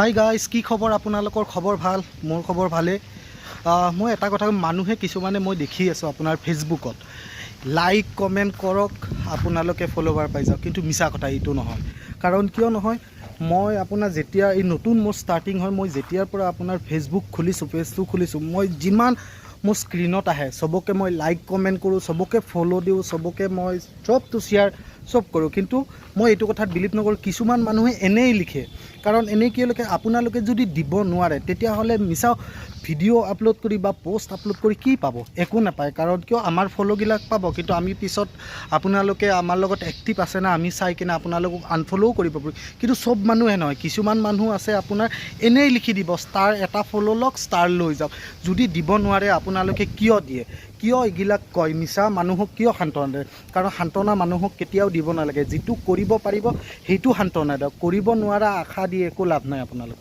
Hi guys, কি খবৰ? আপোনালোকৰ খবৰ ভাল? মোৰ খবৰ ভালেই। মই এটা কথা মানুহে কিছুমানে মই দেখি আছোঁ আপোনাৰ ফেচবুকত লাইক কমেণ্ট কৰক, আপোনালোকে ফলোৱাৰ পাই যাওক, কিন্তু মিছা কথা এইটো নহয়। কাৰণ কিয় নহয়, মই আপোনাৰ যেতিয়া এই নতুন মোৰ ষ্টাৰ্টিং হয়, মই যেতিয়াৰ পৰা আপোনাৰ ফেচবুক খুলিছোঁ, পেজটো খুলিছোঁ, মই যিমান মোৰ স্ক্ৰীণত আহে চবকে মই লাইক কমেণ্ট কৰোঁ, চবকে ফ'ল' দিওঁ, চবকে মই চবটো শ্বেয়াৰ চব কৰোঁ। কিন্তু মই এইটো কথাত বিলিভ নকৰোঁ। কিছুমান মানুহে এনেই লিখে, কাৰণ এনেই কিয় লিখে, আপোনালোকে যদি দিব নোৱাৰে তেতিয়াহ'লে মিছা ভিডিঅ' আপলোড কৰি বা পষ্ট আপলোড কৰি কি পাব? একো নাপায়। কাৰণ কিয়, আমাৰ ফ'ল'বিলাক পাব, কিন্তু আমি পিছত আপোনালোকে আমাৰ লগত এক্টিভ আছে না, আমি চাই কিনে আপোনালোকক আনফল'ও কৰিব পাৰোঁ। কিন্তু চব মানুহে নহয়, কিছুমান মানুহ আছে আপোনাৰ এনেই লিখি দিব, ষ্টাৰ এটা ফ'ল' লওক, ষ্টাৰ লৈ যাওক। যদি দিব নোৱাৰে আপোনালোকে কিয় দিয়ে? কিয় এইবিলাক কয়? মিছা মানুহক কিয় সান্তনা দিয়ে? কাৰণ সান্তনা মানুহক কেতিয়াও দিব নালাগে। যিটো কৰিব পাৰিব সেইটো সান্তনা দিয়ক। কৰিব নোৱাৰা আশা দি একো লাভ নাই আপোনালোকৰ।